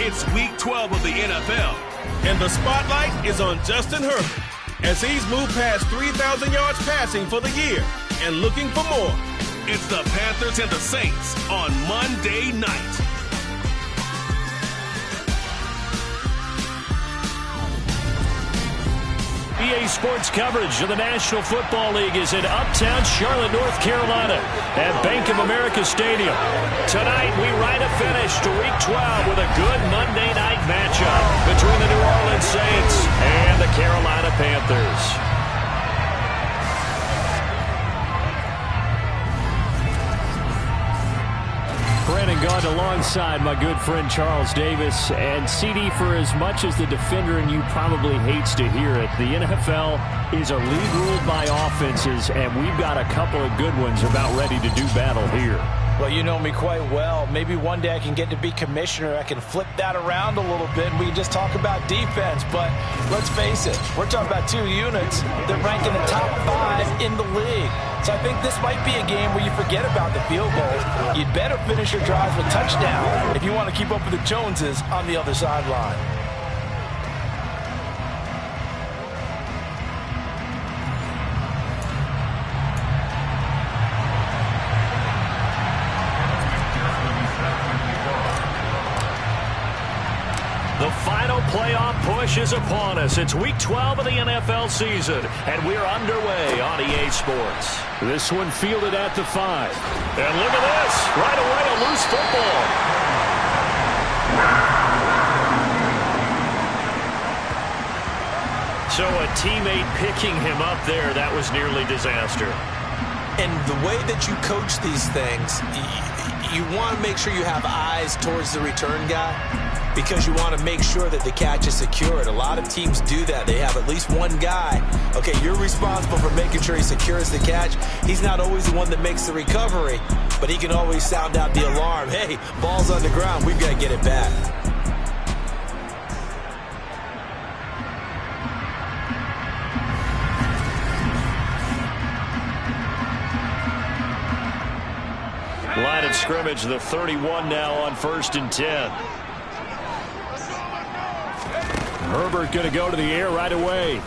It's Week 12 of the NFL, and the spotlight is on Justin Herbert as he's moved past 3,000 yards passing for the year and looking for more. It's the Panthers and the Saints on Monday night. EA Sports coverage of the National Football League is in uptown Charlotte, North Carolina at Bank of America Stadium. Tonight, we write a finish to Week 12 with a good Monday night matchup between the New Orleans Saints and the Carolina Panthers. Brandon Gaud alongside my good friend Charles Davis. And CD, for as much as the defender in you probably hates to hear it, the NFL is a league ruled by offenses, and we've got a couple of good ones about ready to do battle here. Well, you know me quite well. Maybe one day I can get to be commissioner. I can flip that around a little bit, and we can just talk about defense. But let's face it, we're talking about two units that rank in the top 5 in the league. So I think this might be a game where you forget about the field goals. You'd better finish your drives with touchdown if you want to keep up with the Joneses on the other sideline. The final playoff push is upon us. It's Week 12 of the NFL season, and we're underway on EA Sports. This one fielded at the 5. And look at this. Right away, a loose football. So a teammate picking him up there, that was nearly disaster. And the way that you coach these things, you want to make sure you have eyes towards the return guy, because you want to make sure that the catch is secured. A lot of teams do that. They have at least one guy. Okay, you're responsible for making sure he secures the catch. He's not always the one that makes the recovery, but he can always sound out the alarm. Hey, ball's on the ground. We've got to get it back. Line of scrimmage, the 31 now on 1st and 10. Herbert going to go to the air right away.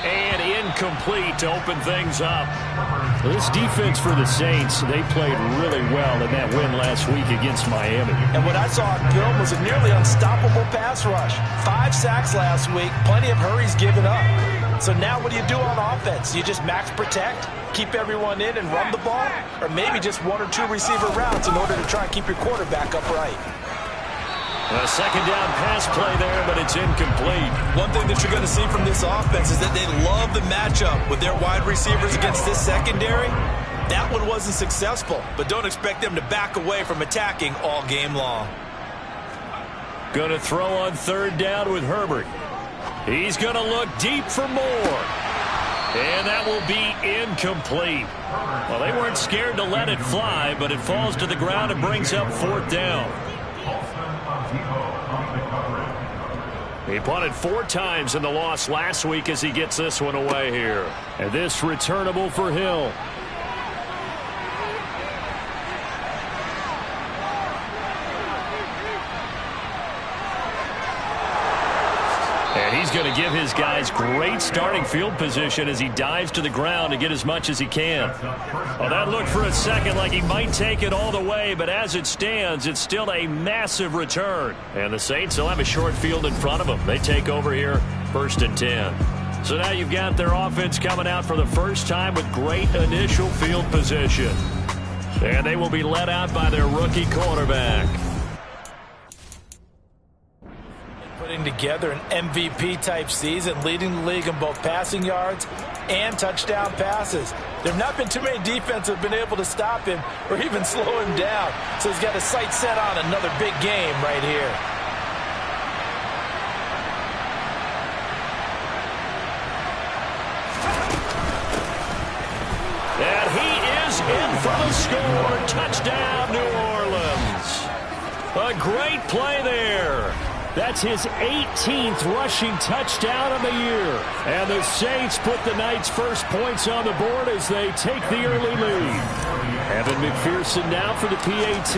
And incomplete to open things up. This defense for the Saints, they played really well in that win last week against Miami. And what I saw on film was a nearly unstoppable pass rush. 5 sacks last week, plenty of hurries given up. So now what do you do on offense? You just max protect, keep everyone in and run the ball? Or maybe just 1 or 2 receiver routes in order to try and keep your quarterback upright? A second down pass play there, but it's incomplete. One thing that you're going to see from this offense is that they love the matchup with their wide receivers against this secondary. That one wasn't successful, but don't expect them to back away from attacking all game long. Going to throw on 3rd down with Herbert. He's going to look deep for more. And that will be incomplete. Well, they weren't scared to let it fly, but it falls to the ground and brings up 4th down. He punted 4 times in the loss last week as he gets this one away here. And this returnable for Hill. And he's going to give his guys great starting field position as he dives to the ground to get as much as he can. Well, that looked for a second like he might take it all the way, but as it stands, it's still a massive return. And the Saints will have a short field in front of them. They take over here, 1st and 10. So now you've got their offense coming out for the first time with great initial field position. And they will be led out by their rookie quarterback. Putting together an MVP-type season, leading the league in both passing yards and touchdown passes. There have not been too many defenses that have been able to stop him or even slow him down. So he's got his sights set on another big game right here. And he is in for the score. Touchdown, New Orleans. A great play there. That's his 18th rushing touchdown of the year. And the Saints put the night's first points on the board as they take the early lead. Evan McPherson now for the PAT.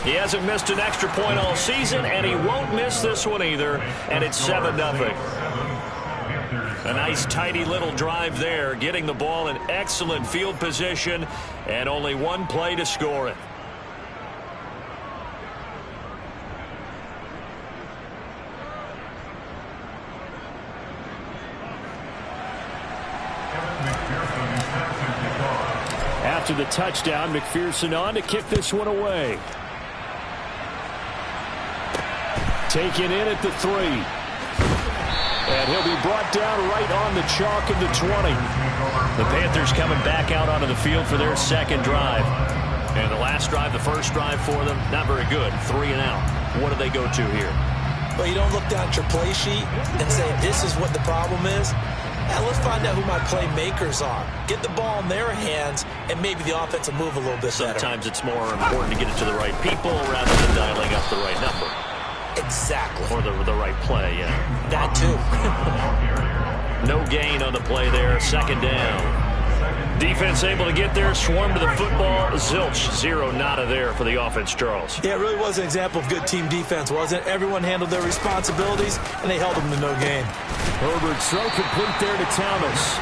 He hasn't missed an extra point all season, and he won't miss this one either. And it's 7-0. A nice, tidy little drive there, getting the ball in excellent field position, and only one play to score it. After the touchdown, McPherson on to kick this one away. Taken in at the 3. And he'll be brought down right on the chalk of the 20. The Panthers coming back out onto the field for their second drive. And the last drive, the first drive for them, not very good. 3 and out. What do they go to here? Well, you don't look down at your play sheet and say, this is what the problem is. Now let's find out who my playmakers are. Get the ball in their hands, and maybe the offense will move a little bit better. Sometimes it's more important to get it to the right people rather than dialing up the right number. Exactly. Or the right play, yeah. That too. No gain on the play there. Second down. Defense able to get there, swarm to the football. Zilch, 0 nada there for the offense, Charles. Yeah, it really was an example of good team defense, wasn't it? Everyone handled their responsibilities, and they held them to no gain. Herbert throw complete there to Thomas.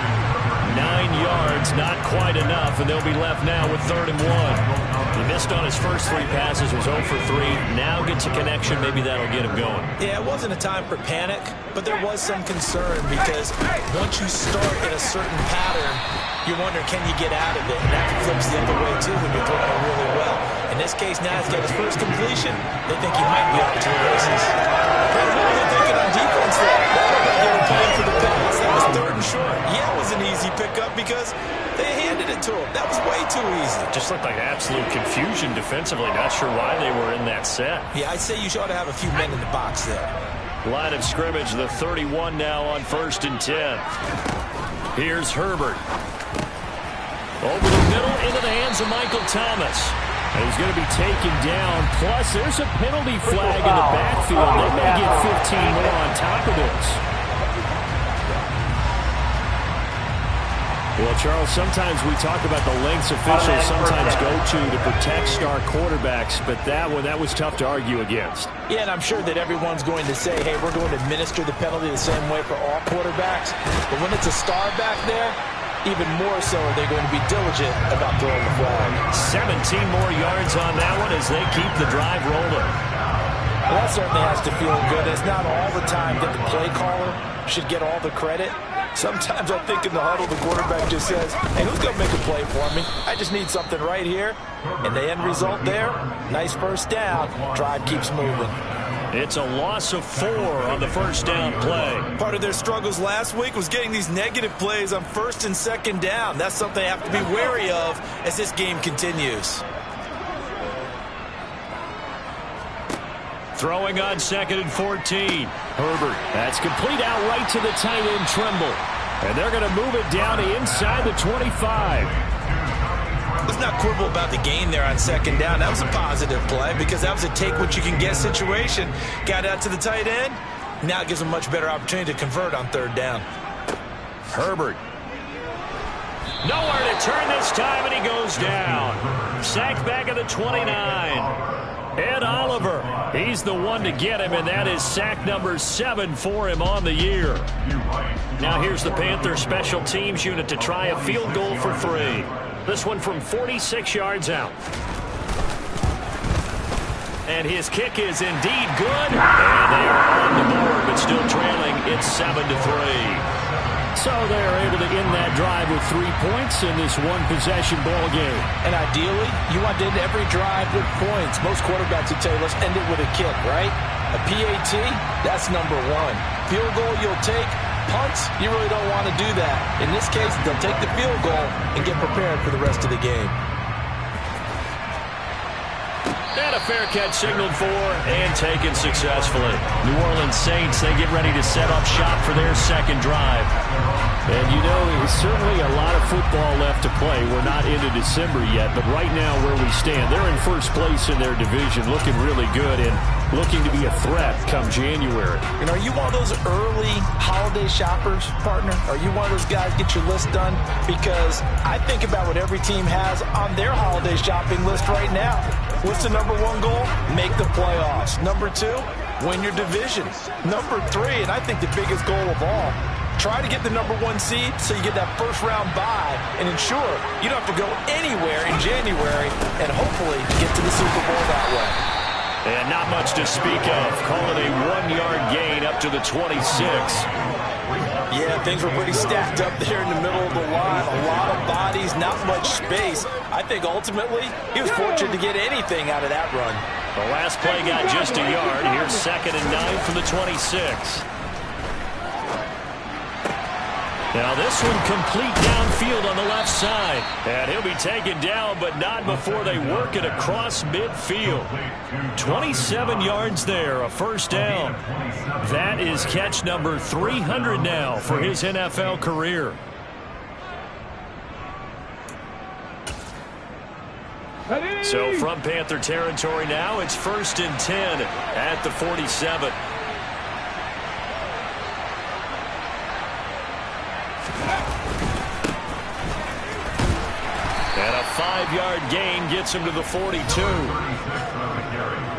9 yards, not quite enough, and they'll be left now with 3rd and 1. He missed on his first 3 passes, was 0 for 3. Now gets a connection. Maybe that'll get him going. Yeah, it wasn't a time for panic, but there was some concern because once you start in a certain pattern, you wonder, can you get out of it? And that flips the other way, too, when you're throwing it really well. In this case, now he's got his first completion. They think he might be off to the races. What were they thinking on defense there? They looked like they were playing for the pass. That was 3rd and short. Yeah, it was an easy pickup because they handed it to him. That was way too easy. Just looked like absolute confusion defensively. Not sure why they were in that set. Yeah, I'd say you ought to have a few men in the box there. Line of scrimmage, the 31 now on 1st and 10. Here's Herbert. Over the middle into the hands of Michael Thomas. And he's going to be taken down. Plus, there's a penalty flag in the backfield. They may get 15 more on top of this. Well, Charles, sometimes we talk about the lengths officials sometimes go to protect star quarterbacks, but that was tough to argue against. Yeah, and I'm sure that everyone's going to say, hey, we're going to administer the penalty the same way for all quarterbacks. But when it's a star back there, even more so are they going to be diligent about throwing the flag. 17 more yards on that one as they keep the drive rolling. Well, that certainly has to feel good. It's not all the time that the play caller should get all the credit. Sometimes I think in the huddle, the quarterback just says, hey, who's going to make a play for me? I just need something right here. And the end result there, nice first down. Drive keeps moving. It's a loss of 4 on the first down play. Part of their struggles last week was getting these negative plays on 1st and 2nd down. That's something they have to be wary of as this game continues. Throwing on 2nd and 14. Herbert, that's complete out right to the tight end, Trimble. And they're going to move it down to inside the 25. Let's not quibble about the gain there on 2nd down. That was a positive play because that was a take-what-you-can-get situation. Got out to the tight end. Now it gives them a much better opportunity to convert on 3rd down. Herbert. Nowhere to turn this time, and he goes down. Sacked back at the 29. Ed Oliver, he's the one to get him, and that is sack number 7 for him on the year. Now here's the Panthers special teams unit to try a field goal for 3. This one from 46 yards out. And his kick is indeed good. And they are on the board, but still trailing. It's 7-3. So they're able to end that drive with 3 points in this one-possession ball game. And ideally, you want to end every drive with points. Most quarterbacks would tell you, let's end it with a kick, right? A PAT, that's number 1. Field goal you'll take. Punts, you really don't want to do that. In this case, they'll take the field goal and get prepared for the rest of the game. And a fair catch signaled for and taken successfully. New Orleans Saints, they get ready to set up shop for their second drive. And you know, there's certainly a lot of football left to play. We're not into December yet, but right now where we stand, they're in first place in their division, looking really good and looking to be a threat come January. And are you one of those early holiday shoppers, partner? Are you one of those guys get your list done? Because I think about what every team has on their holiday shopping list right now. What's the number one goal? Make the playoffs. Number two, win your division. Number three, and I think the biggest goal of all, try to get the number one seed so you get that first round bye and ensure you don't have to go anywhere in January and hopefully get to the Super Bowl that way. And not much to speak of. Call it a 1-yard gain up to the 26. Yeah, things were pretty stacked up there in the middle of the line. A lot of bodies, not much space. I think ultimately he was fortunate to get anything out of that run. The last play got just a yard. Here's 2nd and 9 from the 26. Now this one complete downfield on the left side. And he'll be taken down, but not before they work it across midfield. 27 yards there, a first down. That is catch number 300 now for his NFL career. So from Panther territory now, it's 1st and 10 at the 47. And a 5-yard gain gets him to the 42.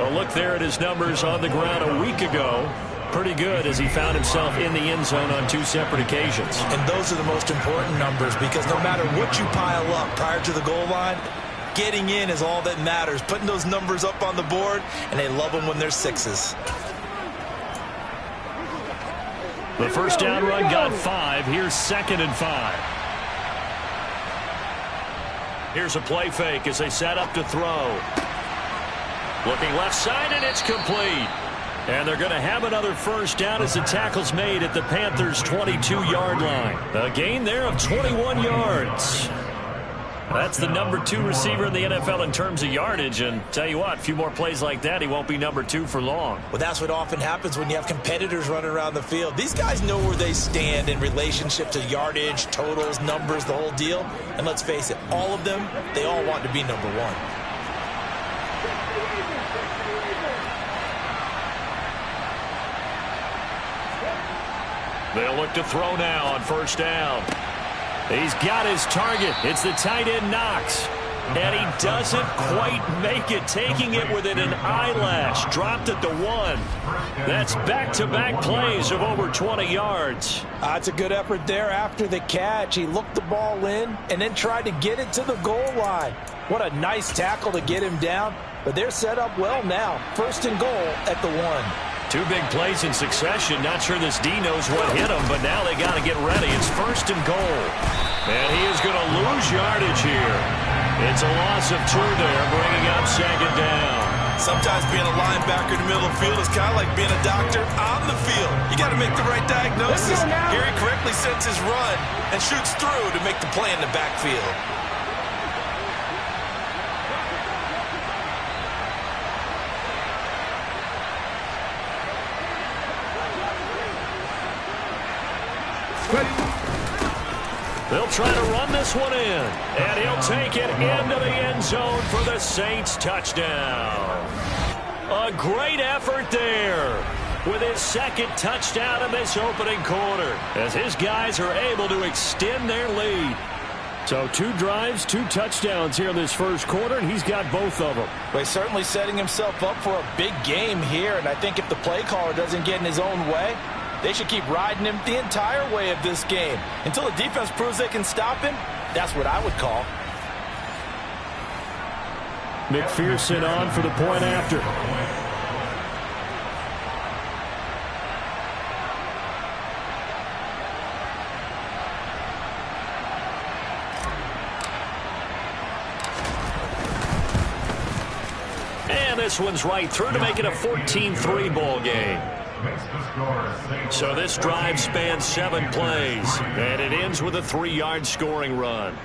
A look there at his numbers on the ground a week ago. Pretty good as he found himself in the end zone on 2 separate occasions. And those are the most important numbers because no matter what you pile up prior to the goal line, getting in is all that matters. Putting those numbers up on the board, and they love them when they're 6s. The first down run got 5. Here's 2nd and 5. Here's a play fake as they set up to throw. Looking left side, and it's complete. And they're going to have another first down as the tackle's made at the Panthers' 22-yard line. A gain there of 21 yards. That's the number 2 receiver in the NFL in terms of yardage. And tell you what, a few more plays like that, he won't be number 2 for long. Well, that's what often happens when you have competitors running around the field. These guys know where they stand in relationship to yardage, totals, numbers, the whole deal. And let's face it, all of them, they all want to be number 1. They'll look to throw now on first down. He's got his target. It's the tight end Knox. And he doesn't quite make it, taking it within an eyelash. Dropped at the 1. That's back-to-back plays of over 20 yards. That's a good effort there after the catch. He looked the ball in and then tried to get it to the goal line. What a nice tackle to get him down. But they're set up well now. 1st and goal at the 1. 2 big plays in succession. Not sure this D knows what hit him, but now they got to get ready. It's 1st and goal. And he is going to lose yardage here. It's a loss of 2 there, bringing up 2nd down. Sometimes being a linebacker in the middle of the field is kind of like being a doctor on the field. You got to make the right diagnosis. Here he correctly sets his run and shoots through to make the play in the backfield. They'll try to run this one in, and he'll take it into the end zone for the Saints touchdown. A great effort there with his 2nd touchdown in this opening quarter as his guys are able to extend their lead. So 2 drives, 2 touchdowns here in this first quarter, and he's got both of them. Well, he's certainly setting himself up for a big game here, and I think if the play caller doesn't get in his own way, they should keep riding him the entire way of this game. Until the defense proves they can stop him, that's what I would call. McPherson on for the point after. And this one's right through to make it a 14-3 ball game. So this drive spans 7 plays, and it ends with a 3-yard scoring run.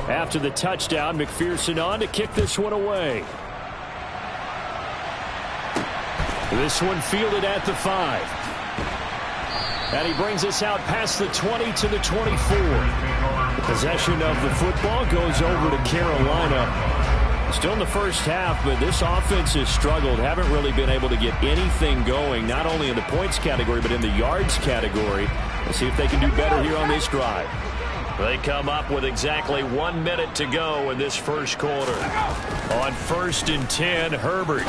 After the touchdown, McPherson on to kick this one away. This one fielded at the 5. And he brings us out past the 20 to the 24. The possession of the football goes over to Carolina. Still in the first half, but this offense has struggled. Haven't really been able to get anything going, not only in the points category, but in the yards category. Let's see if they can do better here on this drive. They come up with exactly 1 minute to go in this first quarter. On 1st and 10, Herbert.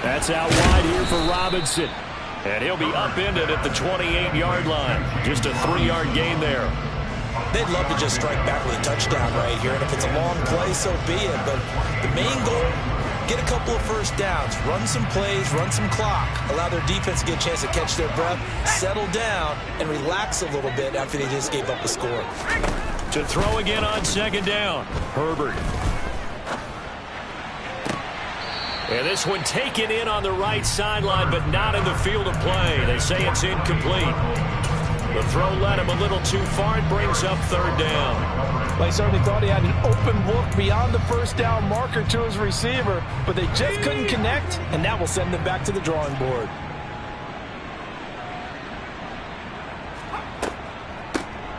That's out wide here for Robinson. And he'll be upended at the 28-yard line. Just a 3-yard gain there. They'd love to just strike back with a touchdown right here. And if it's a long play, so be it. But the main goal, get a couple of first downs. Run some plays, run some clock. Allow their defense to get a chance to catch their breath, settle down, and relax a little bit after they just gave up the score. To throw again on 2nd down, Herbert. And this one taken in on the right sideline, but not in the field of play. They say it's incomplete. The throw led him a little too far. It brings up 3rd down. They certainly thought he had an open look beyond the first down marker to his receiver, but they just couldn't connect, and that will send them back to the drawing board.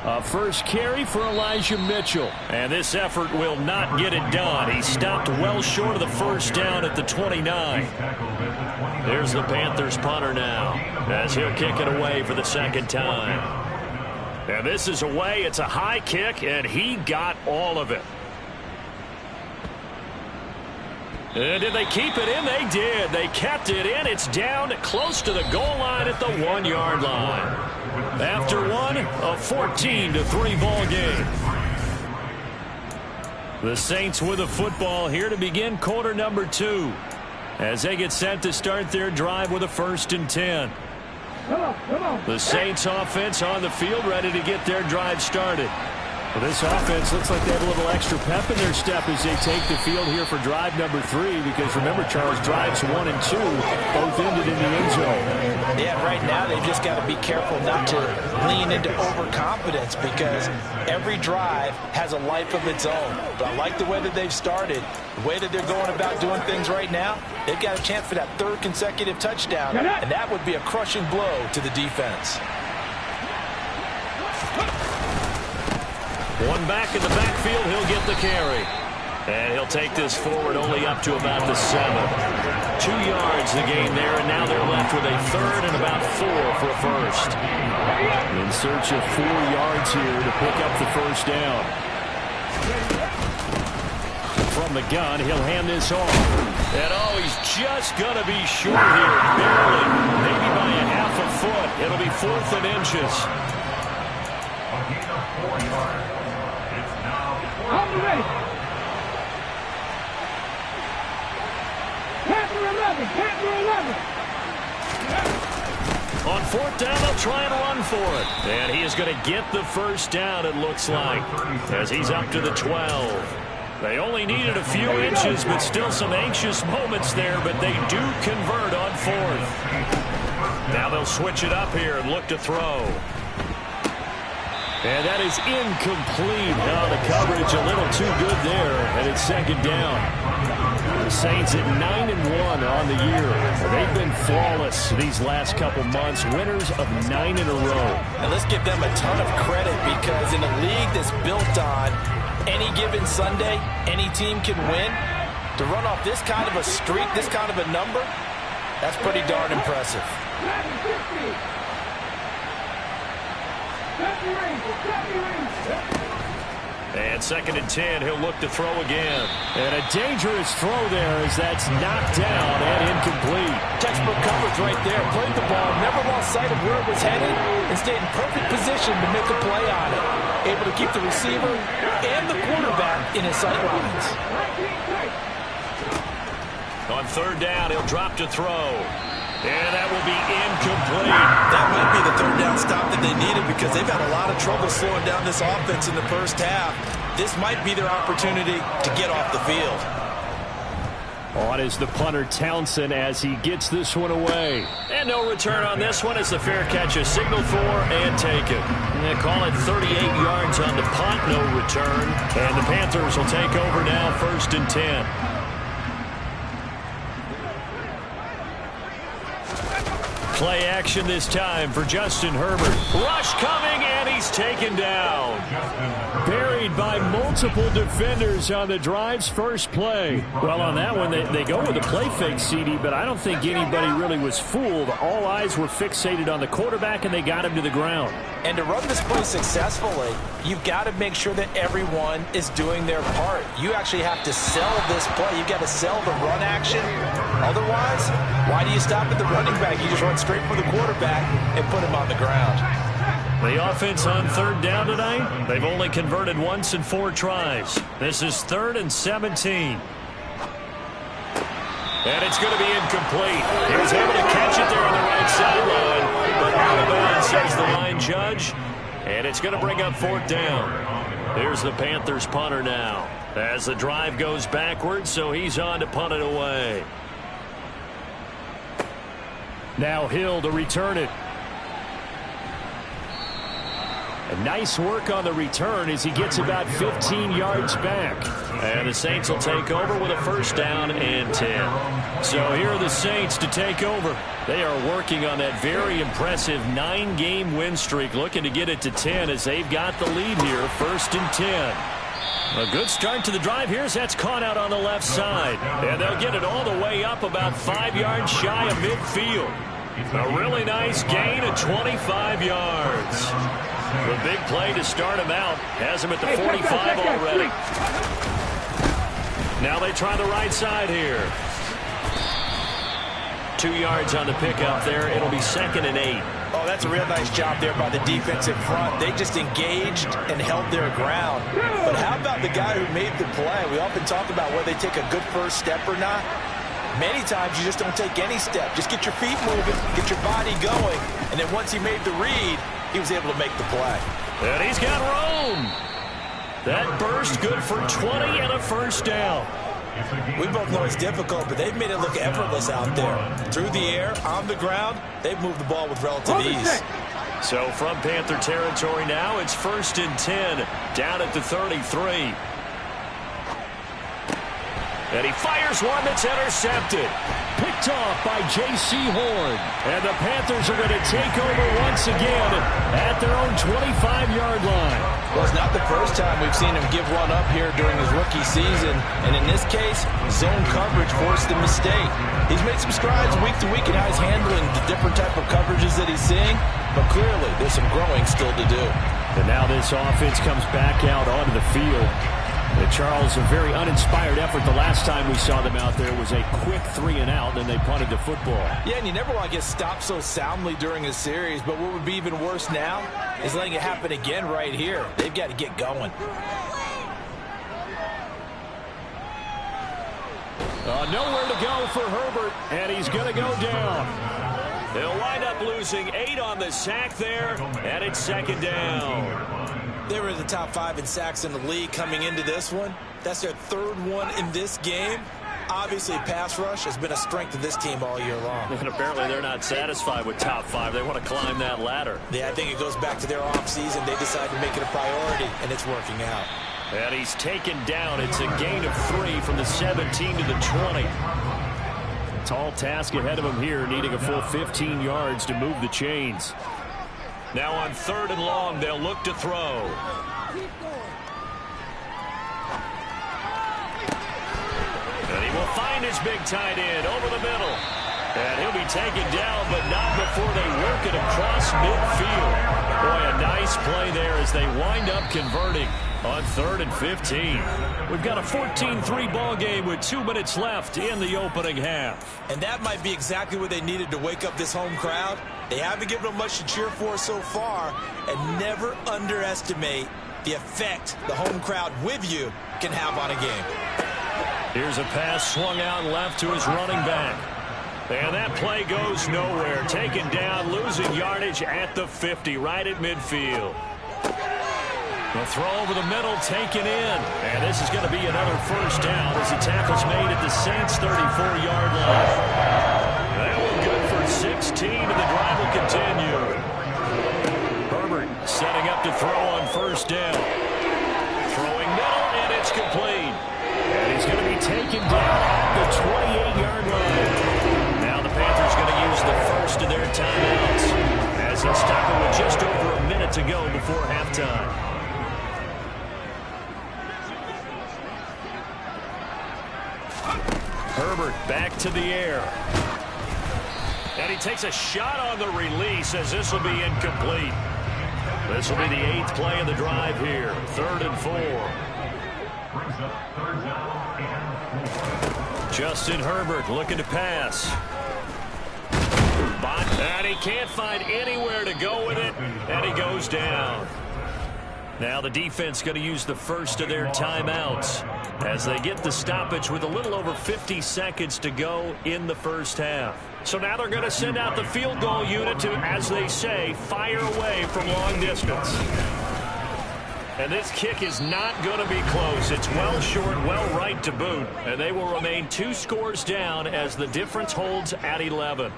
A first carry for Elijah Mitchell. And this effort will not get it done. He stopped well short of the first down at the 29. There's the Panthers punter now, as he'll kick it away for the 2nd time. And this is away. It's a high kick, and he got all of it. And did they keep it in? They did. They kept it in. It's down close to the goal line at the 1-yard line. After one, a 14-3 ball game. The Saints with the football here to begin quarter number 2, as they get set to start their drive with a 1st and 10. The Saints offense on the field, ready to get their drive started. Well, this offense looks like they have a little extra pep in their step as they take the field here for drive number 3, because remember, Charles, drives 1 and 2 both ended in the end zone. Yeah, right now they've just got to be careful not to lean into overconfidence, because every drive has a life of its own. But I like the way that they've started, the way that they're going about doing things right now. They've got a chance for that 3rd consecutive touchdown, and that would be a crushing blow to the defense. One back in the backfield, he'll get the carry. And he'll take this forward only up to about the 7. 2 yards the gain there, and now they're left with a 3rd and about 4 for a 1st. In search of 4 yards here to pick up the 1st down. From the gun, he'll hand this off. And he's just going to be short here, barely, maybe by a half a foot. It'll be 4th and inches. On 4th down, they'll try and run for it. And he is going to get the 1st down, it looks like, as he's up to the 12. They only needed a few inches, but still some anxious moments there, but they do convert on 4th. Now they'll switch it up here and look to throw. And that is incomplete. Now the coverage a little too good there, and it's 2nd down. The Saints at 9-1 on the year. They've been flawless these last couple months, winners of 9 in a row. And let's give them a ton of credit, because in a league that's built on any given Sunday, any team can win. To run off this kind of a streak, this kind of a number, that's pretty darn impressive. And 2nd and 10, he'll look to throw again. And a dangerous throw there as that's knocked down and incomplete. Textbook coverage right there. Played the ball, never lost sight of where it was headed, and stayed in perfect position to make a play on it. Able to keep the receiver and the quarterback in his sight lines. On 3rd down, he'll drop to throw. And that will be incomplete. That might be the 3rd down stop that they needed, because they've had a lot of trouble slowing down this offense in the first half. This might be their opportunity to get off the field. On is the punter Townsend as he gets this one away. And no return on this one as the fair catch is signaled for and taken. And they call it 38 yards on the punt, no return. And the Panthers will take over now, 1st and 10. Play action this time for Justin Herbert. Rush coming, and he's taken down. Buried by multiple defenders on the drive's first play. Well, on that one, they go with a play fake, CD, but I don't think anybody really was fooled. All eyes were fixated on the quarterback, and they got him to the ground. And to run this play successfully, you've got to make sure that everyone is doing their part. You actually have to sell this play. You've got to sell the run action. Otherwise, why do you stop at the running back? You just run straight for the quarterback and put him on the ground. The offense on 3rd down tonight, they've only converted once in 4 tries. This is 3rd and 17. And it's going to be incomplete. He was able to catch it there on the right sideline, but out of bounds, says the line judge. And it's going to bring up 4th down. Here's the Panthers punter now as the drive goes backwards, so he's on to punt it away. Now Hill to return it. And nice work on the return as he gets about 15 yards back. And the Saints will take over with a 1st down and 10. So here are the Saints to take over. They are working on that very impressive 9-game win streak, looking to get it to 10 as they've got the lead here, 1st and 10. A good start to the drive. Here's that's caught out on the left side. And they'll get it all the way up about 5 yards shy of midfield. A really nice gain of 25 yards. The big play to start him out. Has him at the 45 already. Now they try the right side here. 2 yards on the pickup there. It'll be 2nd and 8. Oh, that's a real nice job there by the defensive front. They just engaged and held their ground. But how about the guy who made the play? We often talk about whether they take a good first step or not. Many times you just don't take any step. Just get your feet moving, get your body going, and then once he made the read, he was able to make the play. And he's got room. That burst good for 20 and a 1st down. We both know it's difficult, but they've made it look effortless out there. Through the air, on the ground, they've moved the ball with relative ease. So from Panther territory now, it's 1st and 10, down at the 33. And he fires one that's intercepted. Picked off by J.C. Horn. And the Panthers are going to take over once again at their own 25-yard line. Well, it's not the first time we've seen him give one up here during his rookie season. And in this case, zone coverage forced the mistake. He's made some strides week to week in how he's handling the different type of coverages that he's seeing. But clearly, there's some growing still to do. And now this offense comes back out onto the field. Charles, a very uninspired effort. The last time we saw them out there was a quick 3-and-out, then they punted the football. Yeah, and you never want to get stopped so soundly during a series, but what would be even worse now is letting it happen again right here. They've got to get going. Nowhere to go for Herbert, and he's going to go down. They'll wind up losing 8 on the sack there, and it's 2nd down. They were in the top 5 in sacks in the league coming into this one. That's their 3rd one in this game. Obviously, pass rush has been a strength of this team all year long. And apparently they're not satisfied with top 5. They want to climb that ladder. Yeah, I think it goes back to their offseason. They decided to make it a priority, and it's working out. And he's taken down. It's a gain of 3 from the 17 to the 20. Tall task ahead of him here, needing a full 15 yards to move the chains. Now on 3rd and long, they'll look to throw. And he will find his big tight end over the middle. And he'll be taken down, but not before they work it across midfield. Boy, a nice play there as they wind up converting on 3rd and 15. We've got a 14-3 ball game with 2 minutes left in the opening half. And that might be exactly what they needed to wake up this home crowd. They haven't given them much to cheer for so far, and never underestimate the effect the home crowd with you can have on a game. Here's a pass swung out left to his running back. And that play goes nowhere. Taken down, losing yardage at the 50, right at midfield. The throw over the middle taken in. And this is going to be another first down as the tackle's made at the Saints' 34-yard line. That one good for 16, and the drive will continue. Herbert setting up to throw on first down. Throwing middle, and it's complete. And he's going to be taken down at the 28-yard line. Now the Panthers going to use the first of their timeouts as it's stopped with just over a minute to go before halftime. Herbert back to the air. And he takes a shot on the release as this will be incomplete. This will be the 8th play of the drive here. 3rd and 4. Justin Herbert looking to pass. And he can't find anywhere to go with it. And he goes down. Now the defense going to use the first of their timeouts as they get the stoppage with a little over 50 seconds to go in the first half. So now they're going to send out the field goal unit to, as they say, fire away from long distance. And this kick is not going to be close. It's well short, well right to boot. And they will remain 2 scores down as the difference holds at 11.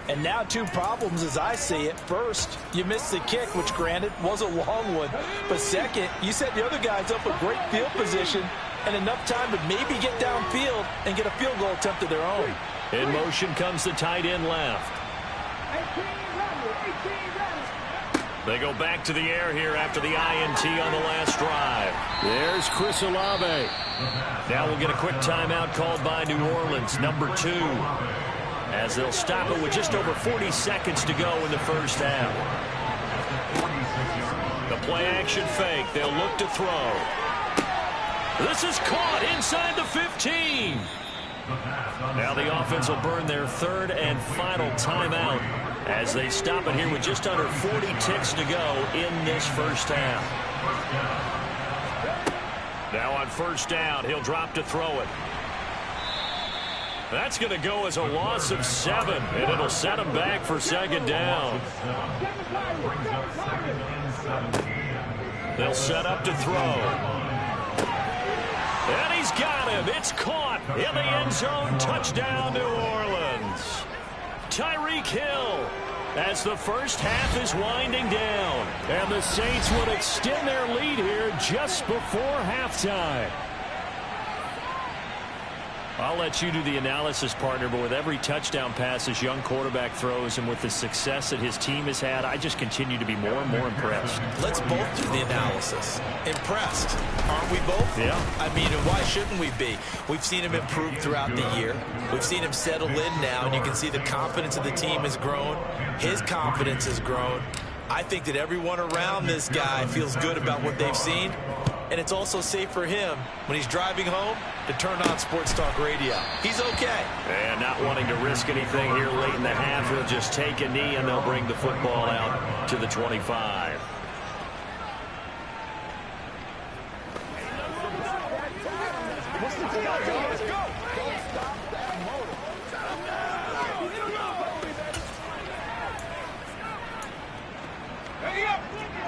And now 2 problems as I see it. First, you missed the kick, which granted was a long one. But second, you set the other guys up a great field position and enough time to maybe get downfield and get a field goal attempt of their own. In motion comes the tight end left. They go back to the air here after the INT on the last drive. There's Chris Olave. Now we'll get a quick timeout called by New Orleans, number 2. As they'll stop it with just over 40 seconds to go in the first half. The play-action fake. They'll look to throw. This is caught inside the 15. Now the offense will burn their 3rd and final timeout as they stop it here with just under 40 ticks to go in this first half. Now on first down, he'll drop to throw it. That's going to go as a loss of 7, and it'll set him back for 2nd down. They'll set up to throw. And he's got him. It's caught in the end zone. Touchdown, New Orleans. Tyreek Hill as the first half is winding down. And the Saints would extend their lead here just before halftime. I'll let you do the analysis, partner, but with every touchdown pass this young quarterback throws and with the success that his team has had, I just continue to be more and more impressed. Let's both do the analysis. Impressed. Aren't we both? Yeah. I mean, and why shouldn't we be? We've seen him improve throughout the year. We've seen him settle in now, and you can see the confidence of the team has grown. His confidence has grown. I think that everyone around this guy feels good about what they've seen. And it's also safe for him when he's driving home to turn on Sports Talk Radio. He's okay. And not wanting to risk anything here late in the half, he'll just take a knee and they'll bring the football out to the 25.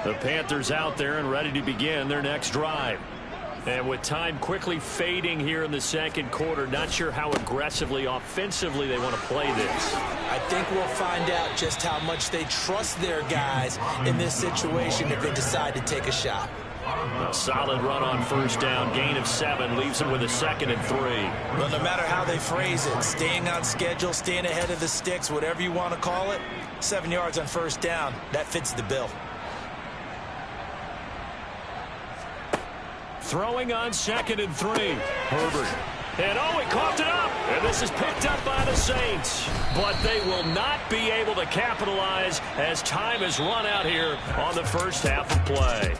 The Panthers out there and ready to begin their next drive. And with time quickly fading here in the second quarter, not sure how aggressively, offensively they want to play this. I think we'll find out just how much they trust their guys in this situation if they decide to take a shot. A solid run on first down, gain of 7, leaves them with a 2nd and 3. Well, no matter how they phrase it, staying on schedule, staying ahead of the sticks, whatever you want to call it, 7 yards on first down, that fits the bill. Throwing on 2nd and 3. Herbert. And he coughed it up. And this is picked up by the Saints. But they will not be able to capitalize as time has run out here on the first half of play.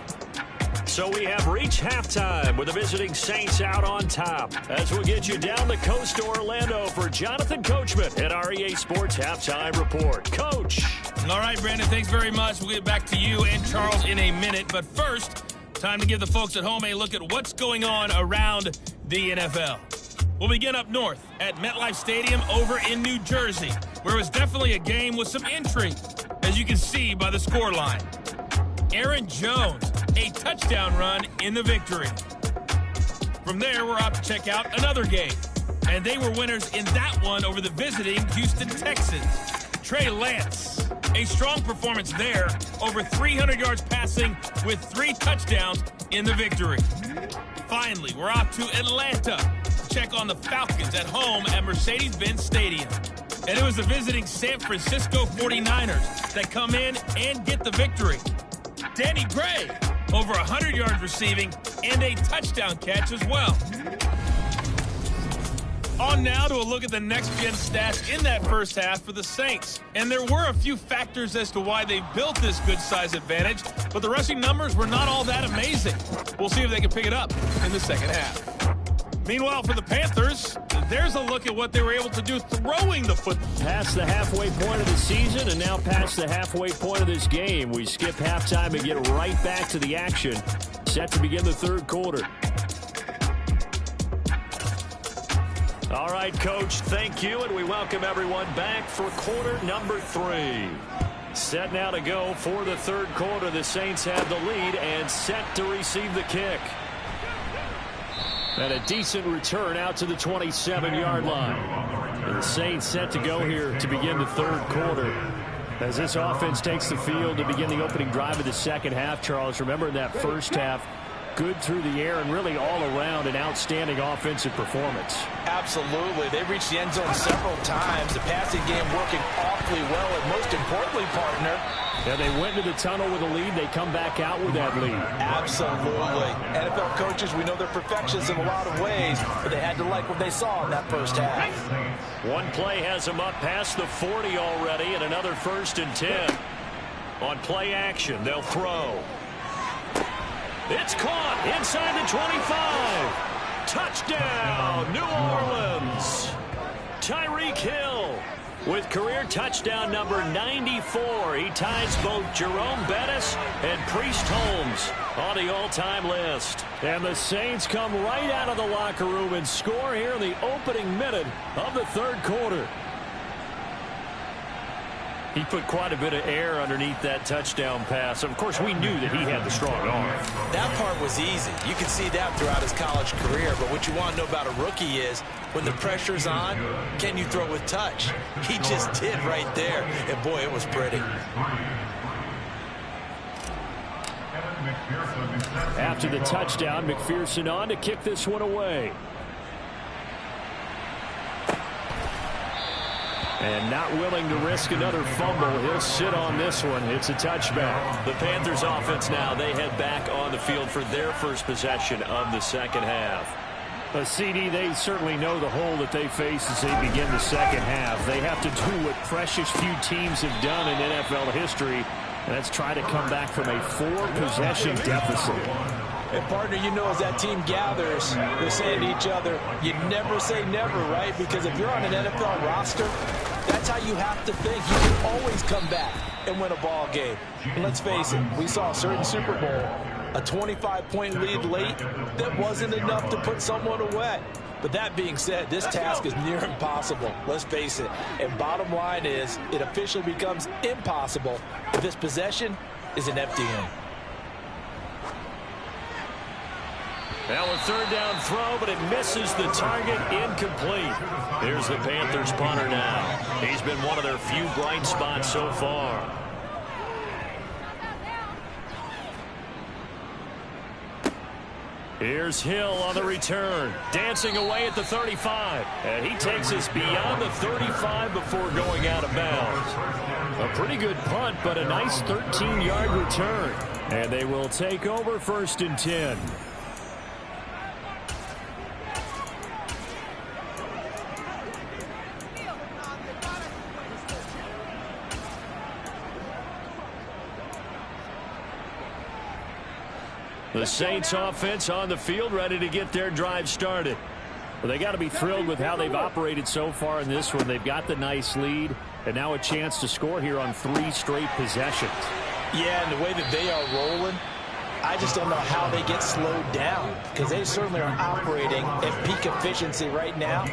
So we have reached halftime with the visiting Saints out on top. As we'll get you down the coast to Orlando for Jonathan Coachman at our EA Sports Halftime Report. Coach. All right, Brandon, thanks very much. We'll get back to you and Charles in a minute. But first, time to give the folks at home a look at what's going on around the NFL. We'll begin up north at MetLife Stadium over in New Jersey, where it was definitely a game with some intrigue, as you can see by the scoreline. Aaron Jones a touchdown run in the victory. From there, we're out to check out another game. And they were winners in that one over the visiting Houston Texans. Trey Lance, a strong performance there, over 300 yards passing with 3 touchdowns in the victory. Finally, we're off to Atlanta to check on the Falcons at home at Mercedes-Benz Stadium. And it was the visiting San Francisco 49ers that come in and get the victory. Danny Gray, over 100 yards receiving and a touchdown catch as well. On now to a look at the next-gen stats in that first half for the Saints. And there were a few factors as to why they built this good-size advantage, but the rushing numbers were not all that amazing. We'll see if they can pick it up in the second half. Meanwhile, for the Panthers, there's a look at what they were able to do throwing the football. Past the halfway point of the season and now past the halfway point of this game. We skip halftime and get right back to the action. Set to begin the third quarter. All right, Coach, thank you, and we welcome everyone back for quarter number 3. Set now to go for the third quarter. The Saints have the lead and set to receive the kick. And a decent return out to the 27-yard line. And the Saints set to go here to begin the third quarter. As this offense takes the field to begin the opening drive of the second half, Charles, remember in that first half, good through the air and really all around an outstanding offensive performance. Absolutely. They reached the end zone several times. The passing game working awfully well, and most importantly, partner, yeah, they went into the tunnel with a lead. They come back out with that lead. Absolutely. NFL coaches, we know they're perfectionists in a lot of ways, but they had to like what they saw in that first half. One play has them up past the 40 already, and another 1st and 10. On play action, they'll throw. It's caught inside the 25. Touchdown, New Orleans. Tyreek Hill with career touchdown number 94. He ties both Jerome Bettis and Priest Holmes on the all-time list. And the Saints come right out of the locker room and score here in the opening minute of the third quarter. He put quite a bit of air underneath that touchdown pass. Of course, we knew that he had the strong arm. That part was easy. You can see that throughout his college career. But what you want to know about a rookie is when the pressure's on, can you throw with touch? He just did right there. And, boy, it was pretty. After the touchdown, McPherson on to kick this one away. And not willing to risk another fumble. He'll sit on this one. It's a touchback. The Panthers offense now, they head back on the field for their first possession of the second half. A CD, they certainly know the hole that they face as they begin the second half. They have to do what precious few teams have done in NFL history, and that's try to come back from a 4-possession deficit. And, partner, you know as that team gathers, they're saying to each other, you never say never, right? Because if you're on an NFL roster, that's how you have to think. You can always come back and win a ball game. And let's face it, we saw a certain Super Bowl, a 25-point lead late that wasn't enough to put someone away. But that being said, this task is near impossible. Let's face it. And bottom line is, it officially becomes impossible if this possession is an empty one. Now a third down throw, but it misses the target, incomplete. Here's the Panthers punter now. He's been one of their few bright spots so far. Here's Hill on the return, dancing away at the 35. And he takes us beyond the 35 before going out of bounds. A pretty good punt, but a nice 13-yard return. And they will take over 1st and 10. The Saints offense on the field, ready to get their drive started. Well, they got to be thrilled with how they've operated so far in this one. They've got the nice lead, and now a chance to score here on 3 straight possessions. Yeah, and the way that they are rolling, I just don't know how they get slowed down, because they certainly are operating at peak efficiency right now.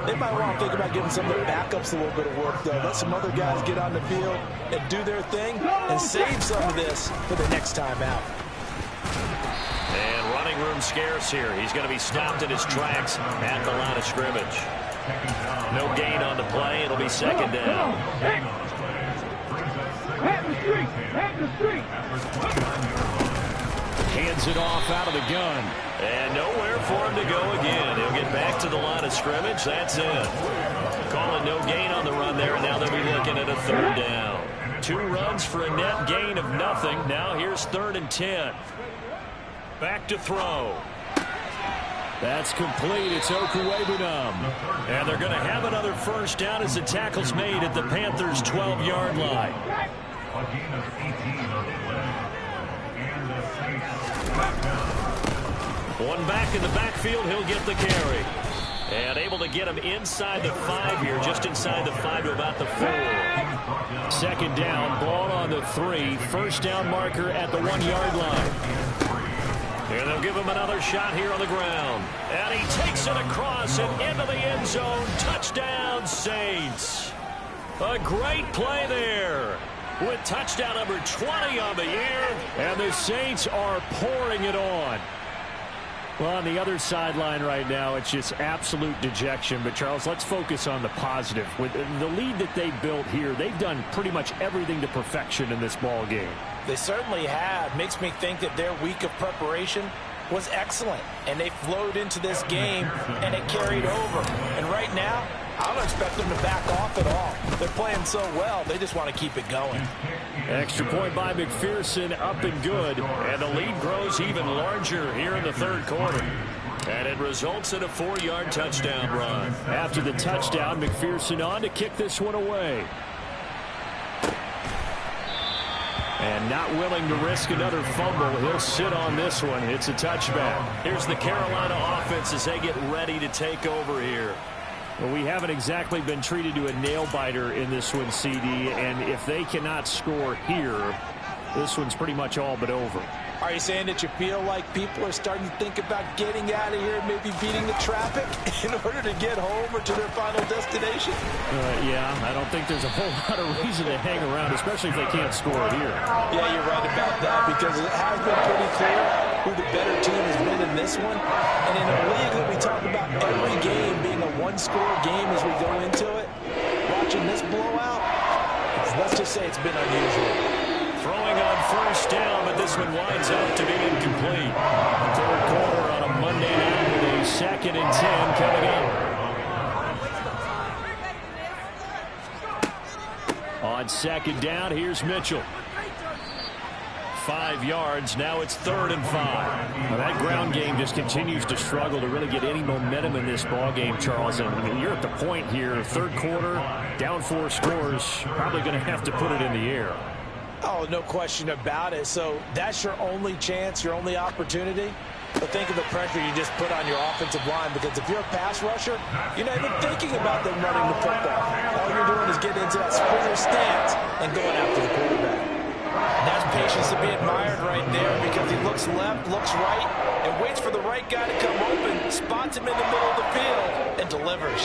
They might want to think about giving some of their backups a little bit of work, though. Let some other guys get on the field and do their thing and save some of this for the next time out. room scarce here. He's going to be stopped in his tracks at the line of scrimmage. No gain on the play. It'll be second down. Hands it off out of the gun. And nowhere for him to go again. He'll get back to the line of scrimmage. That's it. Calling no gain on the run there, and now they'll be looking at a third down. 2 runs for a net gain of nothing. Now here's 3rd and 10. Back to throw. That's complete. It's Okuwebunam. And they're going to have another first down as the tackle's made at the Panthers' 12-yard line. One back in the backfield. He'll get the carry. And able to get him inside the 5 here, just inside the 5 to about the 4. Second down, ball on the 3. First down marker at the 1-yard line. And they'll give him another shot here on the ground. And he takes it across and into the end zone. Touchdown, Saints. A great play there with touchdown number 20 on the year. And the Saints are pouring it on. Well, on the other sideline right now, it's just absolute dejection. But, Charles, let's focus on the positive. With the lead that they built here, they've done pretty much everything to perfection in this ball game. They certainly have. Makes me think that their week of preparation was excellent. And they flowed into this game, and it carried over. And right now, I don't expect them to back off at all. They're playing so well, they just want to keep it going. Extra point by McPherson, up and good. And the lead grows even larger here in the 3rd quarter. And it results in a 4-yard touchdown run. After the touchdown, McPherson on to kick this one away. And not willing to risk another fumble. He'll sit on this one. It's a touchback. Here's the Carolina offense as they get ready to take over here. Well, we haven't exactly been treated to a nail-biter in this one, CD. And if they cannot score here, this one's pretty much all but over. Are you saying that you feel like people are starting to think about getting out of here and maybe beating the traffic in order to get home or to their final destination? Yeah, I don't think there's a whole lot of reason to hang around, especially if they can't score here. Yeah, you're right about that, because it has been pretty clear who the better team has been in this one. And in a league that we talk about every game being a one-score game as we go into it, watching this blowout, let's just say it's been unusual. Throwing on first down, but this one winds up to be incomplete. 3rd quarter on a Monday night with a 2nd and 10 coming up. On 2nd down, here's Mitchell. 5 yards. Now it's 3rd and 5. Well, that ground game just continues to struggle to really get any momentum in this ball game, Charles. And I mean, you're at the point here, 3rd quarter, down 4 scores, probably going to have to put it in the air. Oh, no question about it. So that's your only chance, your only opportunity. But think of the pressure you just put on your offensive line, because if you're a pass rusher, you're not even thinking about them running the football. All you're doing is getting into that sprinter stance and going after the quarterback. And that's patience to be admired right there, because he looks left, looks right, and waits for the right guy to come open, spots him in the middle of the field, and delivers.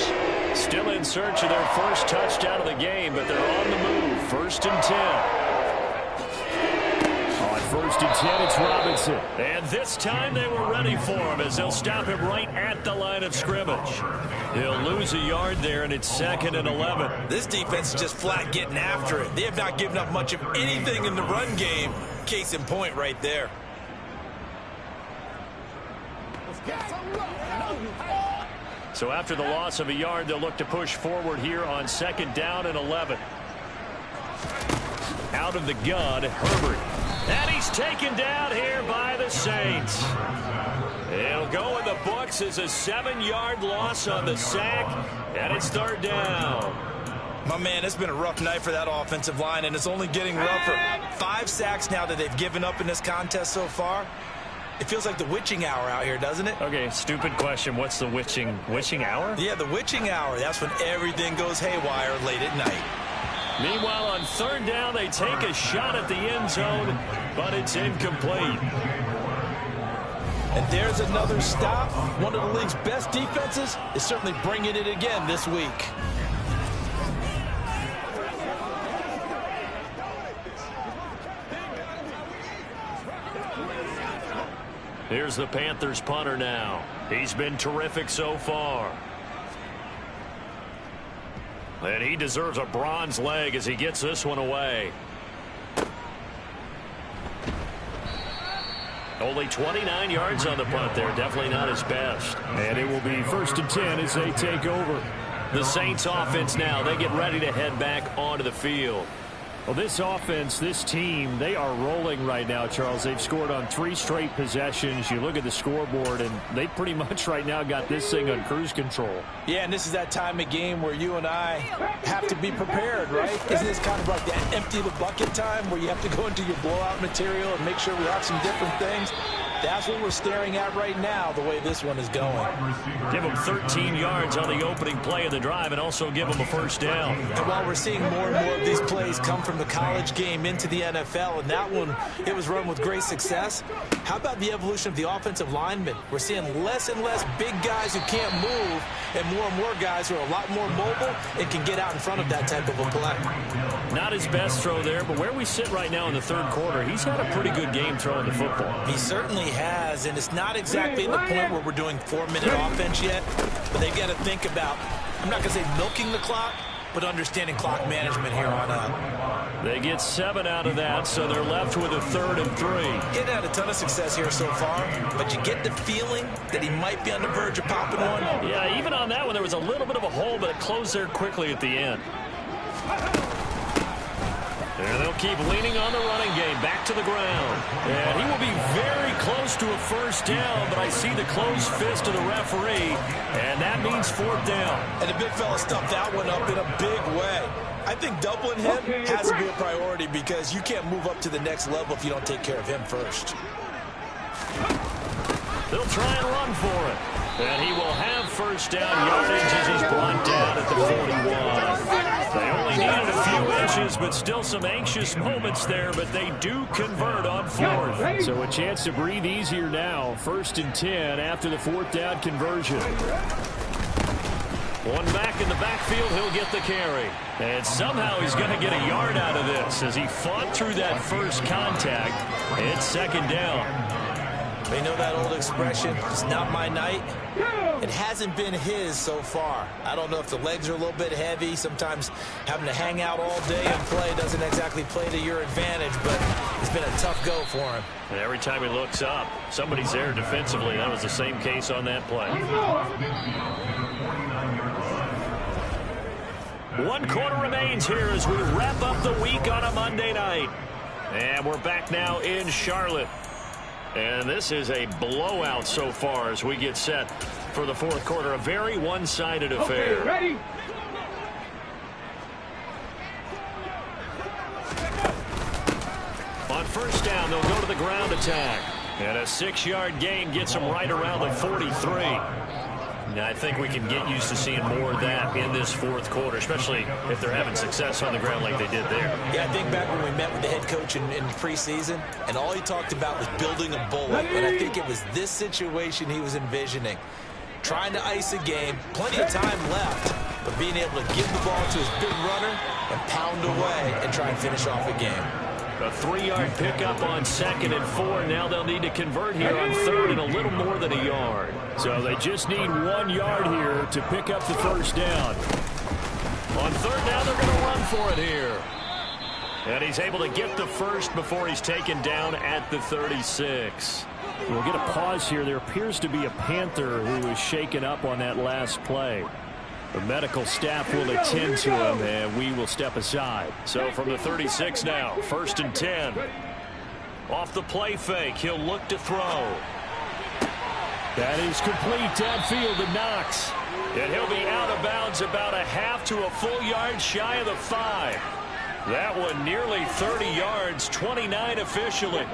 Still in search of their first touchdown of the game, but they're on the move. 1st and 10. 1st and 10, it's Robinson. And this time they were ready for him as they'll stop him right at the line of scrimmage. He'll lose a yard there, and it's 2nd and 11. This defense is just flat getting after it. They have not given up much of anything in the run game. Case in point right there. So after the loss of a yard, they'll look to push forward here on 2nd down and 11. Out of the gun, Herbert. And he's taken down here by the Saints. It'll go in the books as a 7-yard loss on the sack, and it's 3rd down. My man, it's been a rough night for that offensive line, and it's only getting rougher. 5 sacks now that they've given up in this contest so far. It feels like the witching hour out here, doesn't it? Okay, stupid question. What's the witching hour? Yeah, the witching hour. That's when everything goes haywire late at night. Meanwhile, on 3rd down, they take a shot at the end zone, but it's incomplete. And there's another stop. One of the league's best defenses is certainly bringing it again this week. Here's the Panthers punter now. He's been terrific so far. And he deserves a bronze leg as he gets this one away. Only 29 yards on the punt there. Definitely not his best. And it will be 1st and 10 as they take over. The Saints offense now. They get ready to head back onto the field. Well, this offense, this team, they are rolling right now, Charles. They've scored on 3 straight possessions. You look at the scoreboard, and they pretty much right now got this thing on cruise control. Yeah, and this is that time of game where you and I have to be prepared, right? Isn't this kind of like that empty the bucket time where you have to go into your blowout material and make sure we have some different things? That's what we're staring at right now, the way this one is going. Give them 13 yards on the opening play of the drive and also give them a first down. And while we're seeing more and more of these plays come from the college game into the NFL, and that one, it was run with great success, how about the evolution of the offensive linemen? We're seeing less and less big guys who can't move and more guys who are a lot more mobile and can get out in front of that type of a play. Not his best throw there, but where we sit right now in the 3rd quarter, he's had a pretty good game throwing the football. He certainly has, and it's not exactly at the point where we're doing 4-minute offense yet, but they've got to think about, I'm not going to say milking the clock, but understanding clock management here on up. They get 7 out of that, so they're left with a 3rd and 3. Getting had a ton of success here so far, but you get the feeling that he might be on the verge of popping one. Yeah, even on that one, there was a little bit of a hole, but it closed there quickly at the end. And they'll keep leaning on the running game. Back to the ground. And he will be very close to a first down, but I see the closed fist of the referee, and that means 4th down. And the big fella stuffed that one up in a big way. I think doubling him has to be a priority because you can't move up to the next level if you don't take care of him first. They'll try and run for it. And he will have first down yardage as he's brought down at the 41. They only needed a few inches, but still some anxious moments there, but they do convert on 4th. So a chance to breathe easier now. 1st and 10 after the 4th down conversion. One back in the backfield, he'll get the carry. And somehow he's going to get a yard out of this as he fought through that first contact. It's 2nd down. You know that old expression, it's not my night? It hasn't been his so far. I don't know if the legs are a little bit heavy. Sometimes having to hang out all day and play doesn't exactly play to your advantage, but it's been a tough go for him. And every time he looks up, somebody's there defensively. That was the same case on that play. 1 quarter remains here as we wrap up the week on a Monday night. And we're back now in Charlotte. And this is a blowout so far as we get set for the 4th quarter. A very one-sided affair. Okay, ready? On first down, they'll go to the ground attack. And a 6-yard gain gets them right around the 43. Now, I think we can get used to seeing more of that in this 4th quarter, especially if they're having success on the ground like they did there. Yeah, I think back when we met with the head coach in preseason, and all he talked about was building a bullet. And I think it was this situation he was envisioning. Trying to ice a game, plenty of time left, but being able to give the ball to his big runner and pound away and try and finish off a game. A 3-yard pickup on 2nd and 4. Now they'll need to convert here on 3rd and a little more than a yard. So they just need 1 yard here to pick up the first down. On 3rd down, they're going to run for it here. And he's able to get the first before he's taken down at the 36. We'll get a pause here. There appears to be a Panther who was shaken up on that last play. The medical staff will attend to him, and we will step aside. So from the 36 now, 1st and 10. Off the play fake, he'll look to throw. That is complete downfield to Knox. And he'll be out of bounds about a half to a full yard shy of the 5. That one nearly 30 yards, 29 officially.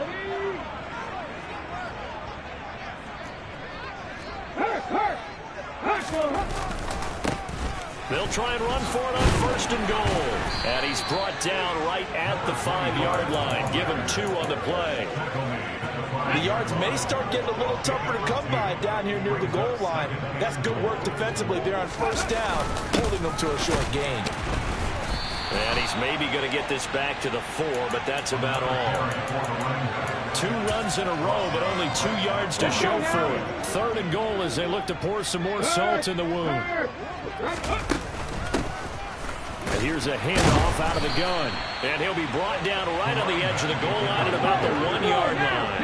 They'll try and run for it on 1st and goal. And he's brought down right at the 5-yard line. Give him 2 on the play. The yards may start getting a little tougher to come by down here near the goal line. That's good work defensively there on 1st down, holding them to a short gain. And he's maybe going to get this back to the 4, but that's about all. 2 runs in a row, but only 2 yards to show for it. 3rd and goal as they look to pour some more salt in the wound. And here's a handoff out of the gun. And he'll be brought down right on the edge of the goal line at about the 1-yard line.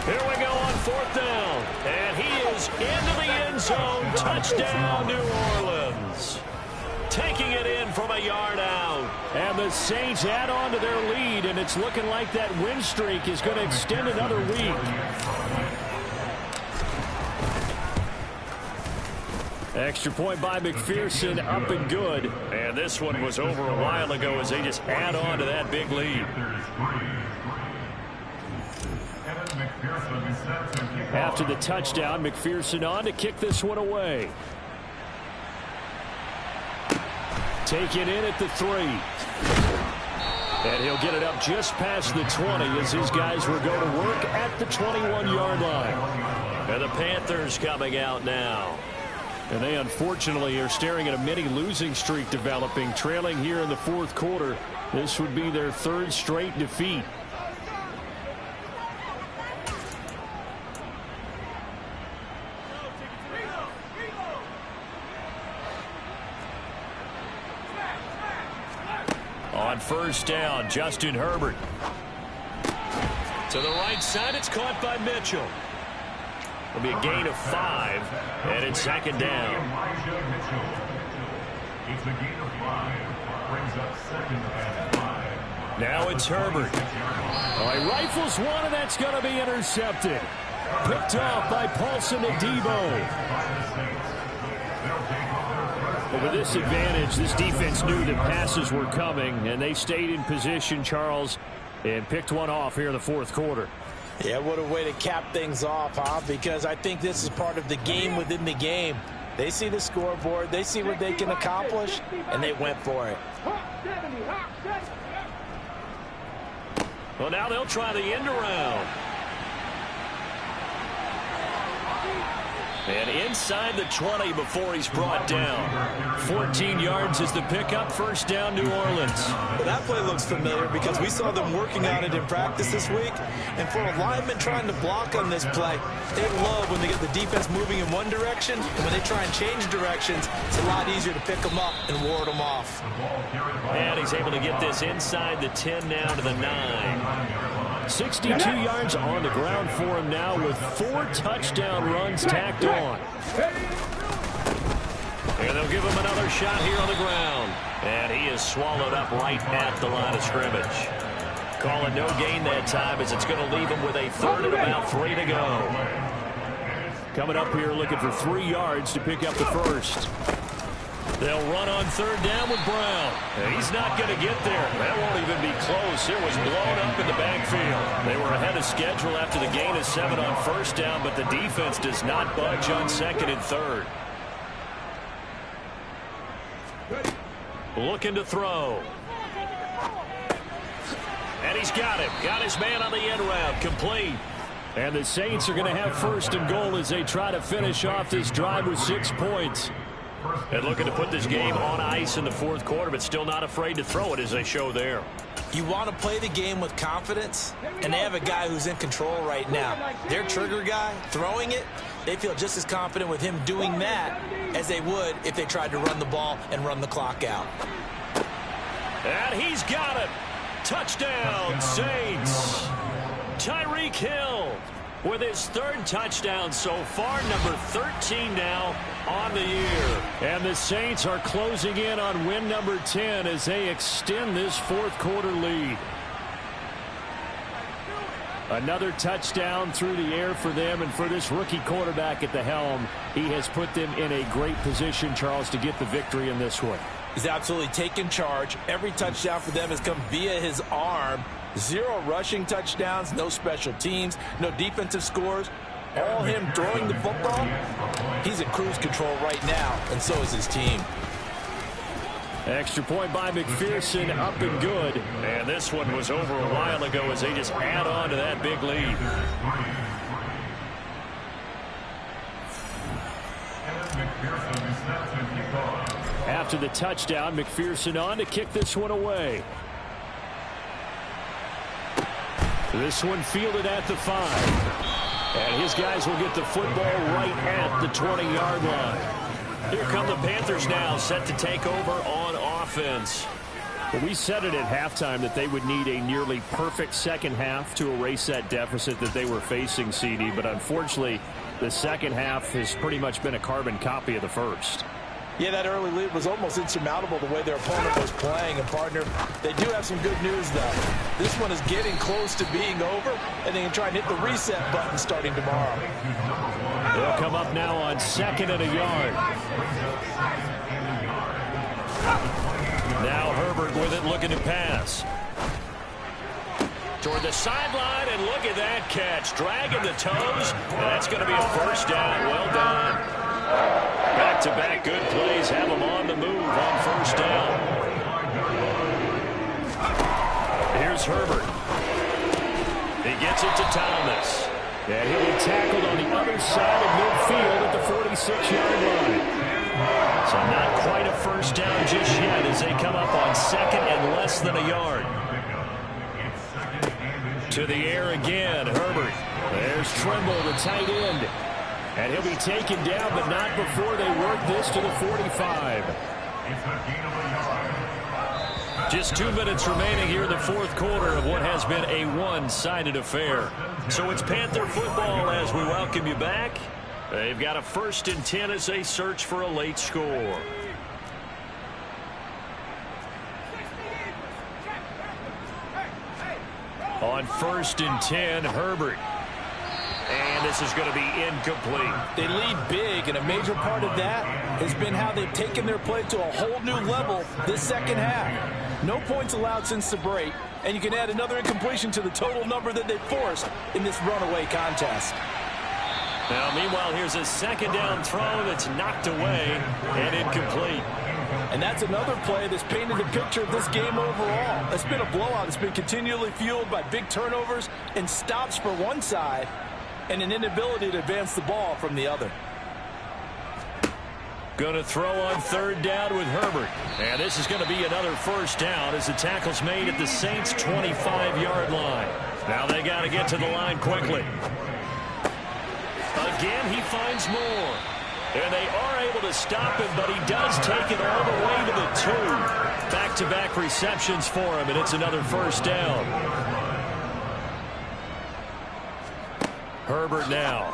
Here we go on 4th down. And he is into the end zone. Touchdown, New Orleans. Taking it in from a yard out. And the Saints add on to their lead, and it's looking like that win streak is going to extend another week. Extra point by McPherson, up and good. And this one was over a while ago as they just add on to that big lead. After the touchdown, McPherson on to kick this one away. Taken in at the 3. And he'll get it up just past the 20 as his guys will go to work at the 21-yard line. And the Panthers coming out now. And they unfortunately are staring at a mini losing streak developing, trailing here in the 4th quarter. This would be their 3rd straight defeat. On 1st down, Justin Herbert. To the right side, it's caught by Mitchell. It'll be a gain of 5, and it's 2nd down. It's a gain of 5. Brings up 2nd and 5. Now it's Herbert. All right, rifles one, and that's going to be intercepted. Picked off by Paulson Adebo. But with this advantage, this defense knew that passes were coming, and they stayed in position, Charles, and picked one off here in the 4th quarter. Yeah, what a way to cap things off, huh? Because I think this is part of the game within the game. They see the scoreboard, they see what they can accomplish, and they went for it. Well, now they'll try the end around. And inside the 20 before he's brought down. 14 yards is the pickup. 1st down, New Orleans. Well, that play looks familiar because we saw them working on it in practice this week. And for a lineman trying to block on this play, they love when they get the defense moving in one direction. And when they try and change directions, it's a lot easier to pick them up and ward them off. And he's able to get this inside the 10 now to the 9. 62 yards on the ground for him now with 4 touchdown runs tacked on. And they'll give him another shot here on the ground. And he is swallowed up right at the line of scrimmage. Call it no gain that time as it's going to leave him with a 3rd and about 3 to go. Coming up here looking for 3 yards to pick up the 1st. They'll run on 3rd down with Brown. And he's not going to get there. That won't even be close. It was blown up in the backfield. They were ahead of schedule after the gain of 7 on 1st down, but the defense does not budge on 2nd and 3rd. Looking to throw. And he's got him. Got his man on the end route. Complete. And the Saints are going to have 1st and goal as they try to finish off this drive with 6 points. And looking to put this game on ice in the 4th quarter, but still not afraid to throw it as they show there. You want to play the game with confidence, and they have a guy who's in control right now. Their trigger guy, throwing it, they feel just as confident with him doing that as they would if they tried to run the ball and run the clock out. And he's got it. Touchdown, Saints. Tyreek Hill with his 3rd touchdown so far, number 13 now on the year. And the Saints are closing in on win number 10 as they extend this 4th quarter lead. Another touchdown through the air for them, and for this rookie quarterback at the helm, he has put them in a great position, Charles, to get the victory in this one. He's absolutely taken charge. Every touchdown for them has come via his arm. 0 rushing touchdowns, no special teams, no defensive scores. All him throwing the football. He's in cruise control right now, and so is his team. Extra point by McPherson, up and good. And this one was over a while ago as they just add on to that big lead. After the touchdown, McPherson on to kick this one away. This one fielded at the 5. And his guys will get the football right at the 20-yard line. Here come the Panthers now, set to take over on offense. Well, we said it at halftime that they would need a nearly perfect second half to erase that deficit that they were facing, CD. But unfortunately, the second half has pretty much been a carbon copy of the first. Yeah, that early lead was almost insurmountable the way their opponent was playing. And, partner, they do have some good news, though. This one is getting close to being over, and they can try and hit the reset button starting tomorrow. They'll come up now on 2nd and a yard. Now Herbert with it, looking to pass. Toward the sideline, and look at that catch. Dragging the toes. That's going to be a first down. Well done. Back-to-back good plays have him on the move on first down. Here's Herbert. He gets it to Thomas. And he'll be tackled on the other side of midfield at the 46-yard line. So not quite a first down just yet as they come up on 2nd and less than a yard. To the air again, Herbert. There's Trimble, the tight end. And he'll be taken down, but not before they work this to the 45. Just 2 minutes remaining here in the fourth quarter of what has been a one-sided affair. So it's Panther football as we welcome you back. They've got a 1st and 10 as they search for a late score. On 1st and 10, Herbert. And this is going to be incomplete. They lead big, and a major part of that has been how they've taken their play to a whole new level this second half. No points allowed since the break, and you can add another incompletion to the total number that they forced in this runaway contest. Now, meanwhile, here's a second down throw that's knocked away and incomplete. And that's another play that's painted the picture of this game overall. It's been a blowout. It's been continually fueled by big turnovers and stops for one side and an inability to advance the ball from the other. Going to throw on 3rd down with Herbert. And this is going to be another first down as the tackle's made at the Saints' 25-yard line. Now they got to get to the line quickly. Again, he finds more. And they are able to stop him, but he does take it all the way to the 2. Back-to-back receptions for him, and it's another first down. Herbert now.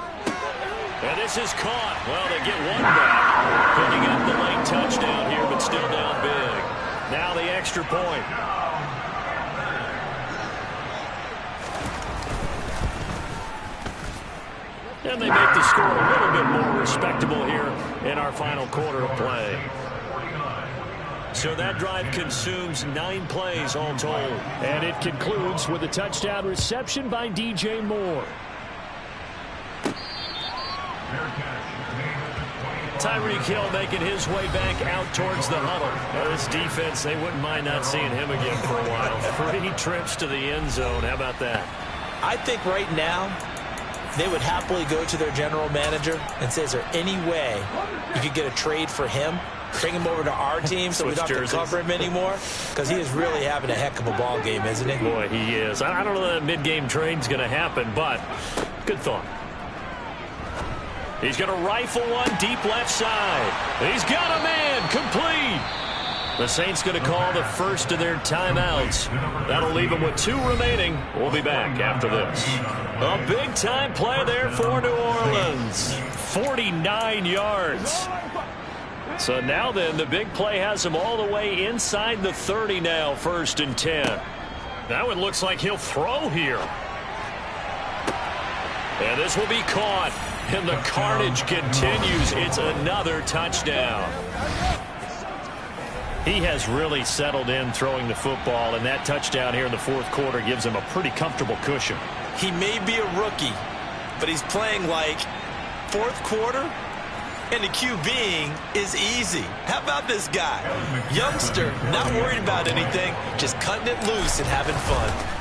And this is caught. Well, they get one back. Picking up the late touchdown here, but still down big. Now the extra point. And they make the score a little bit more respectable here in our final quarter of play. So that drive consumes 9 plays all told. And it concludes with a touchdown reception by DJ Moore. Tyreek Hill making his way back out towards the huddle. Now this defense, they wouldn't mind not seeing him again for a while. 3 trips to the end zone. How about that? I think right now they would happily go to their general manager and say, is there any way you could get a trade for him? Bring him over to our team so we don't have to cover him anymore? Because he is really having a heck of a ball game, isn't he? Boy, he is. I don't know that mid-game trade's going to happen, but good thought. He's going to rifle one deep left side. He's got a man complete. The Saints going to call the first of their timeouts. That'll leave them with 2 remaining. We'll be back after this. A big-time play there for New Orleans. 49 yards. So now then, the big play has him all the way inside the 30 now, 1st and 10. That one looks like he'll throw here. And this will be caught. And the carnage continues. It's another touchdown. He has really settled in throwing the football, and that touchdown here in the fourth quarter gives him a pretty comfortable cushion. He may be a rookie, but he's playing like fourth quarter, and the QBing is easy. How about this guy? Youngster, not worried about anything, just cutting it loose and having fun.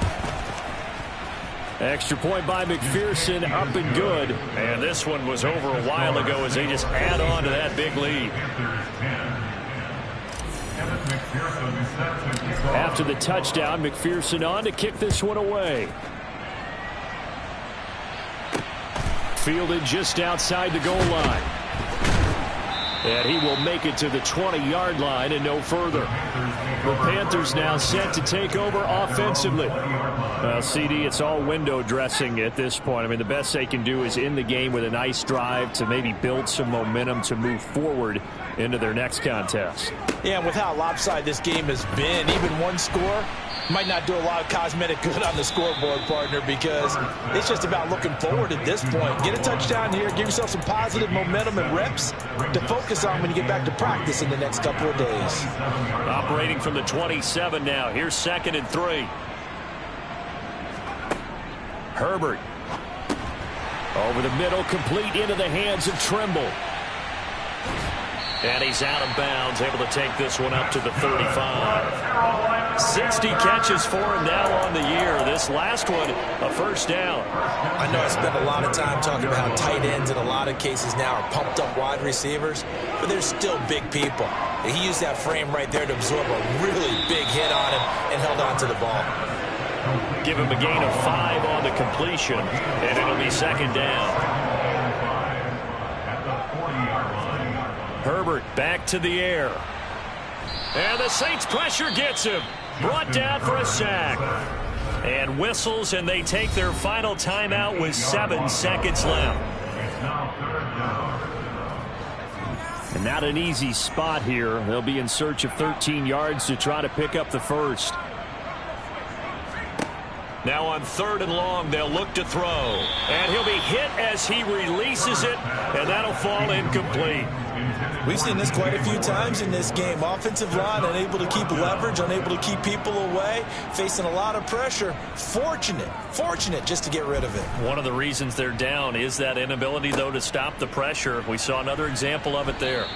Extra point by McPherson, up and good. And this one was over a while ago as they just add on to that big lead. After the touchdown, McPherson on to kick this one away. Fielded just outside the goal line. And he will make it to the 20-yard line and no further. The Panthers now set to take over offensively. Well, CD, it's all window dressing at this point. I mean, the best they can do is in the game with a nice drive to maybe build some momentum to move forward into their next contest. Yeah, and with how lopsided this game has been, even one score might not do a lot of cosmetic good on the scoreboard, partner, because it's just about looking forward at this point. Get a touchdown here, give yourself some positive momentum and reps to focus on when you get back to practice in the next couple of days. Operating from the 27 now. Here's 2nd and 3. Herbert. Over the middle, complete into the hands of Trimble. And he's out of bounds, able to take this one up to the 35. 60 catches for him now on the year. This last one, a first down. I know I spent a lot of time talking about how tight ends in a lot of cases now are pumped up wide receivers, but they're still big people. He used that frame right there to absorb a really big hit on him and held on to the ball. Give him a gain of 5 on the completion, and it'll be 2nd down. Herbert back to the air. And the Saints pressure gets him. Brought down for a sack. And whistles, and they take their final timeout with 7 seconds left. And not an easy spot here. They'll be in search of 13 yards to try to pick up the first. Now on 3rd and long, they'll look to throw. And he'll be hit as he releases it, and that'll fall incomplete. We've seen this quite a few times in this game. Offensive line unable to keep leverage, unable to keep people away, facing a lot of pressure. Fortunate just to get rid of it. One of the reasons they're down is that inability, though, to stop the pressure. We saw another example of it there.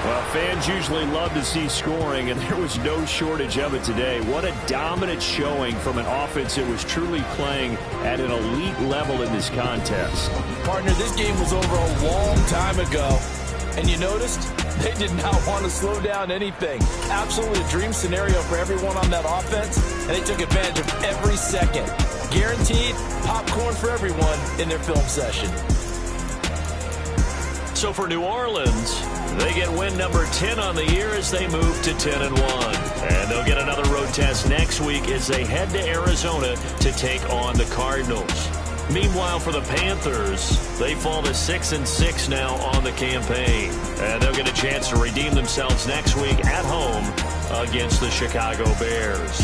Well, fans usually love to see scoring, and there was no shortage of it today. What a dominant showing from an offense that was truly playing at an elite level in this contest. Partner, this game was over a long time ago, and you noticed they did not want to slow down anything. Absolutely a dream scenario for everyone on that offense, and they took advantage of every second. Guaranteed popcorn for everyone in their film session. So for New Orleans, they get win number 10 on the year as they move to 10-1. And they'll get another road test next week as they head to Arizona to take on the Cardinals. Meanwhile, for the Panthers, they fall to 6-6 now on the campaign. And they'll get a chance to redeem themselves next week at home against the Chicago Bears.